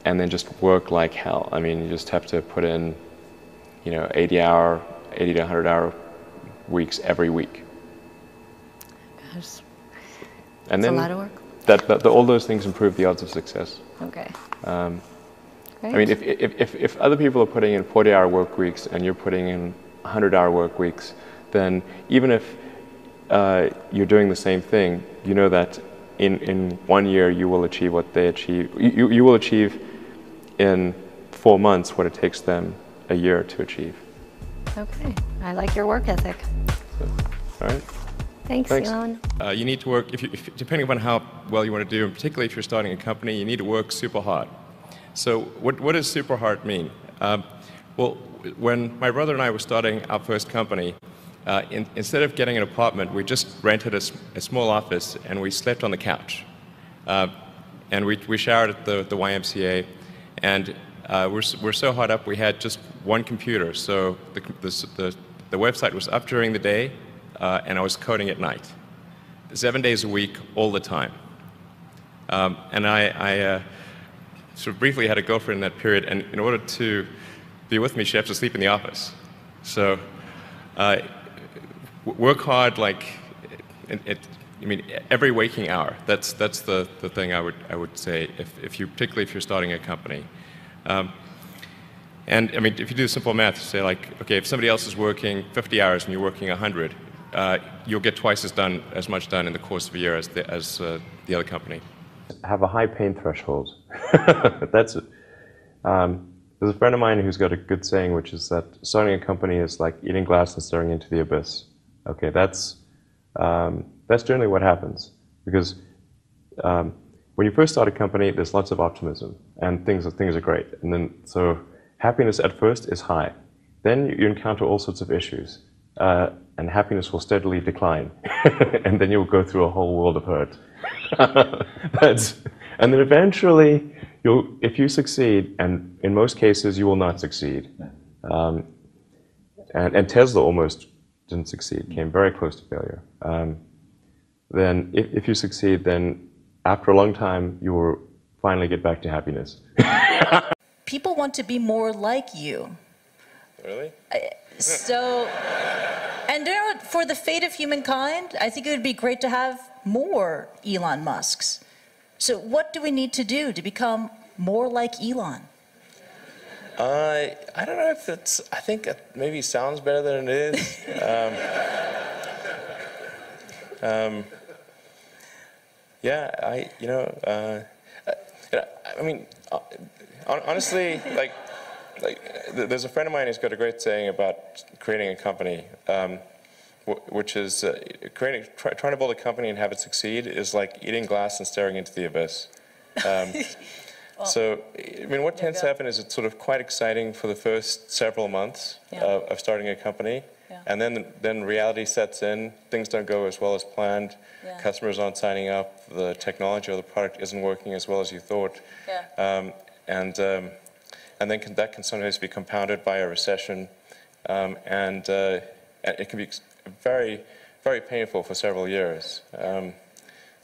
and then just work like hell. I mean, you just have to put in, 80 to 100-hour weeks every week. Gosh, and that's then a lot of work. All those things improve the odds of success. Okay. I mean, if other people are putting in 40-hour work weeks and you're putting in 100-hour work weeks, then even if you're doing the same thing, you know that in 1 year you will achieve what they achieve. You will achieve in 4 months what it takes them a year to achieve. Okay, I like your work ethic. So, all right. Thanks. Elon. You need to work, depending upon how well you want to do, and particularly if you're starting a company, you need to work super hard. So what does super hard mean? Well, when my brother and I were starting our first company, instead of getting an apartment, we just rented a small office and we slept on the couch. And we showered at the YMCA, and we're so hard up we had just one computer. So the website was up during the day, and I was coding at night, 7 days a week, all the time. And I sort of briefly had a girlfriend in that period, and in order to be with me, she had to sleep in the office. So work hard, like every waking hour. That's the thing I would say particularly if you're starting a company. And I mean, if you do simple math, say like, okay, if somebody else is working 50 hours and you're working 100, you'll get twice as much done in the course of a year as the other company. Have a high pain threshold. That's it. There's a friend of mine who's got a good saying, which is that starting a company is like eating glass and staring into the abyss. Okay, that's generally what happens, because when you first start a company, there's lots of optimism and things are great, and then so happiness at first is high. Then you encounter all sorts of issues, and happiness will steadily decline, and then you'll go through a whole world of hurt. And then eventually, if you succeed, and in most cases you will not succeed, and Tesla almost didn't succeed, came very close to failure. Then if you succeed, then after a long time you will finally get back to happiness. People want to be more like you. Really? And for the fate of humankind, I think it would be great to have more Elon Musks. So what do we need to do to become more like Elon? I don't know if it's, I think it maybe sounds better than it is. Honestly, like there's a friend of mine who's got a great saying about creating a company, which is trying to build a company and have it succeed is like eating glass and staring into the abyss. So, I mean, what tends to happen is it's sort of quite exciting for the first several months of starting a company, and then reality sets in. Things don't go as well as planned. Customers aren't signing up. The technology or the product isn't working as well as you thought. And then that can sometimes be compounded by a recession, and it can be very, very painful for several years.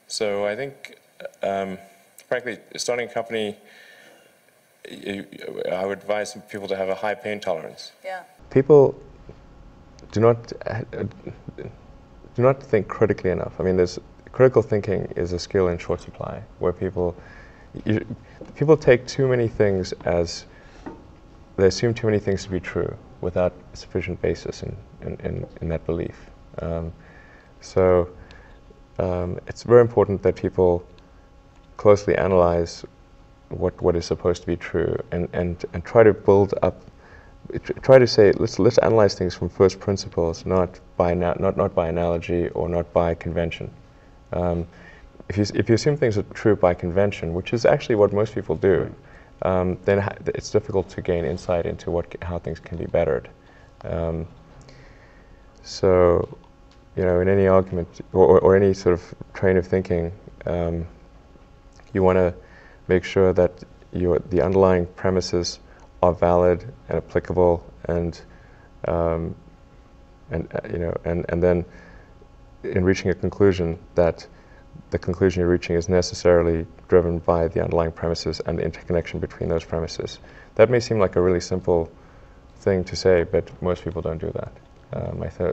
So I think, frankly, starting a company, I would advise people to have a high pain tolerance. People do not think critically enough. I mean, critical thinking is a skill in short supply, where people take too many things they assume too many things to be true without sufficient basis in that belief. So it's very important that people closely analyze what is supposed to be true and try to build up. Try to say let's analyze things from first principles, not by analogy or not by convention. If you assume things are true by convention, which is actually what most people do, then it's difficult to gain insight into how things can be bettered. So, in any argument or any sort of train of thinking, you want to make sure that the underlying premises are valid and applicable, and then in reaching a conclusion that the conclusion you're reaching is necessarily driven by the underlying premises and the interconnection between those premises. That may seem like a really simple thing to say, but most people don't do that.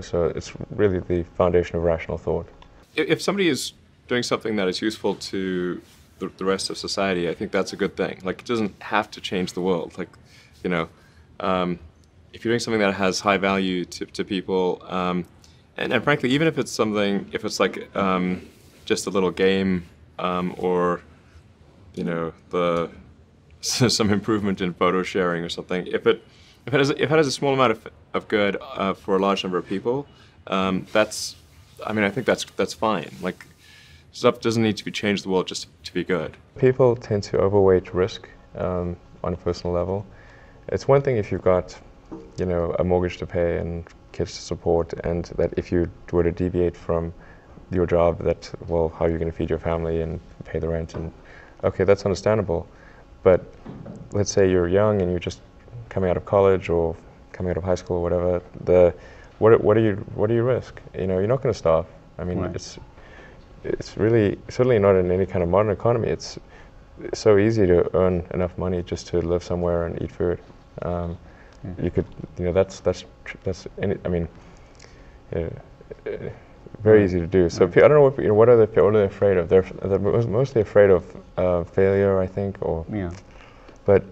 So it's really the foundation of rational thought. If somebody is doing something that is useful to the rest of society, I think that's a good thing. Like, it doesn't have to change the world. Like, you know, if you're doing something that has high value to people, and frankly, even if it's something, if it's like just a little game, or, you know, some improvement in photo sharing or something, if it has a small amount of good for a large number of people, I think that's fine. Like, stuff doesn't need to be changed the world just to be good. People tend to overweight risk on a personal level. It's one thing if you've got, you know, a mortgage to pay and kids to support, and that if you were to deviate from your job, that, well, how are you going to feed your family and pay the rent? And okay, that's understandable. But let's say you're young and you're just coming out of college or coming out of high school or whatever. What do you risk? You know, you're not going to starve. I mean, right. It's really certainly not in any kind of modern economy. It's so easy to earn enough money just to live somewhere and eat food. You could, you know, that's very easy to do. So I don't know what are they afraid of? They're mostly afraid of failure, I think, or but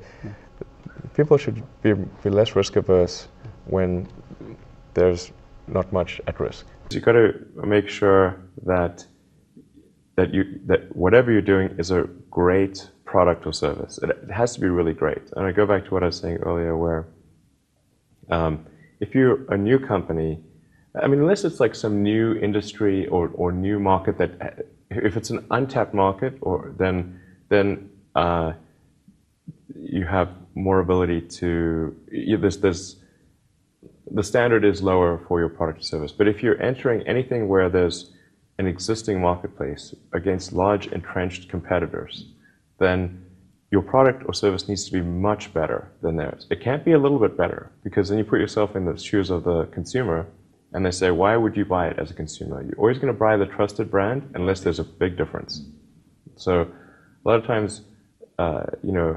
people should be less risk averse when there's not much at risk. You've got to make sure that whatever you're doing is a great product or service. It has to be really great. And I go back to what I was saying earlier, where if you're a new company, I mean, unless it's like some new industry or new market that, if it's an untapped market, or then you have more ability to, the standard is lower for your product or service. But if you're entering anything where there's an existing marketplace against large entrenched competitors, then your product or service needs to be much better than theirs. It can't be a little bit better, because then you put yourself in the shoes of the consumer, and they say, why would you buy it as a consumer? You're always going to buy the trusted brand unless there's a big difference. So a lot of times, you know,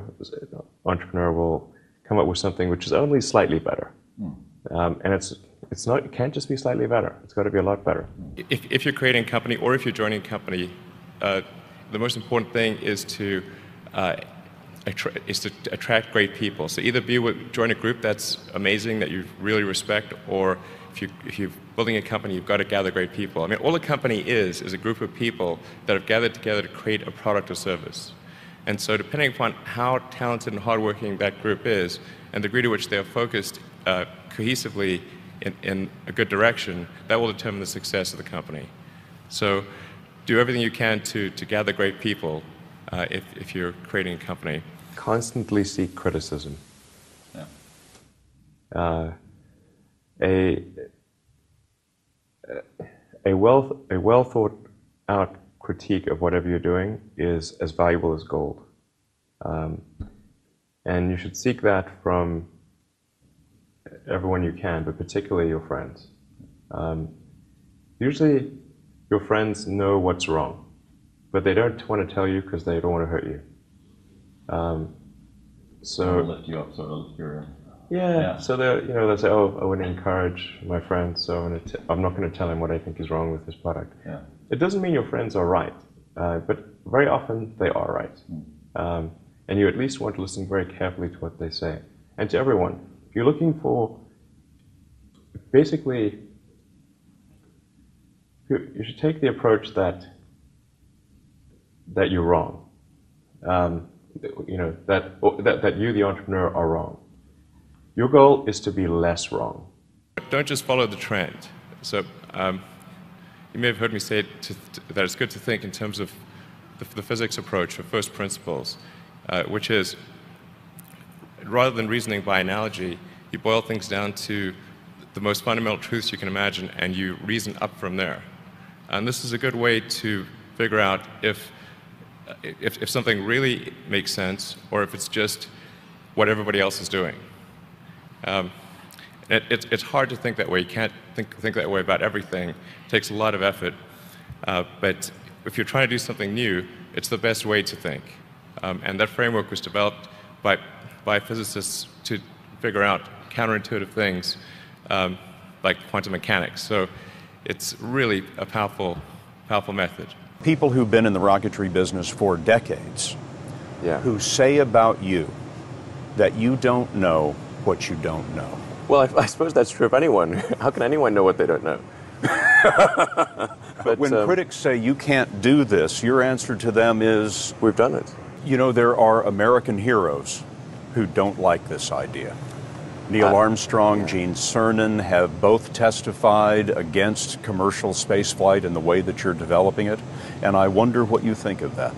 entrepreneur will come up with something which is only slightly better. And it's not, it can't just be slightly better. It's got to be a lot better. If you're creating a company or if you're joining a company, the most important thing is to attract great people. So either join a group that's amazing, that you really respect, or if you're building a company, you've got to gather great people. I mean, all a company is a group of people that have gathered together to create a product or service. And so depending upon how talented and hardworking that group is, and the degree to which they are focused cohesively in a good direction, that will determine the success of the company. So do everything you can to gather great people if you're creating a company. Constantly seek criticism. A well thought out critique of whatever you're doing is as valuable as gold. And you should seek that from everyone you can, but particularly your friends. Usually your friends know what's wrong, but they don't want to tell you because they don't want to hurt you. So lift you up, sort of your. Yeah. So they'll say, "Oh, I want to encourage my friend, so I'm not going to tell him what I think is wrong with his product." Yeah. It doesn't mean your friends are right, but very often they are right, and you at least want to listen very carefully to what they say. And to everyone, if you're looking for, basically, you should take the approach that you're wrong. That you, the entrepreneur, are wrong. Your goal is to be less wrong. Don't just follow the trend. So you may have heard me say that it's good to think in terms of the physics approach or first principles, which is, rather than reasoning by analogy, you boil things down to the most fundamental truths you can imagine, and you reason up from there. And this is a good way to figure out if something really makes sense, or if it's just what everybody else is doing. It's hard to think that way. You can't think that way about everything. It takes a lot of effort. But if you're trying to do something new, it's the best way to think. And that framework was developed by physicists to figure out counterintuitive things like quantum mechanics. So it's really a powerful method. People who've been in the rocketry business for decades, who say about you that you don't know what you don't know. Well, I suppose that's true of anyone. How can anyone know what they don't know? But when critics say you can't do this, your answer to them is, we've done it. You know, there are American heroes who don't like this idea. Neil Armstrong, Gene Cernan have both testified against commercial spaceflight and the way that you're developing it, and I wonder what you think of that.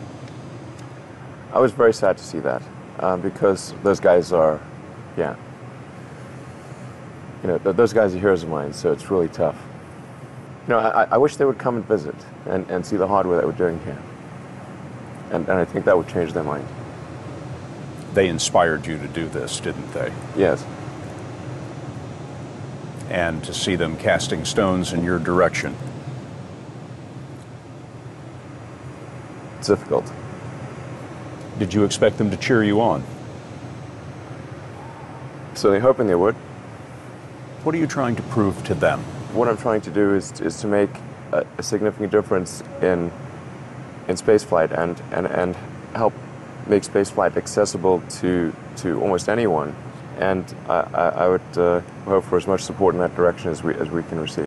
I was very sad to see that, because those guys are, you know, those guys are heroes of mine, so it's really tough. You know, I wish they would come and visit and see the hardware that we're doing here. And I think that would change their mind. They inspired you to do this, didn't they? Yes. And to see them casting stones in your direction. It's difficult. Did you expect them to cheer you on? Certainly hoping they would. What are you trying to prove to them? What I'm trying to do is to make a significant difference in spaceflight and help make spaceflight accessible to almost anyone. And I would hope for as much support in that direction as we can receive.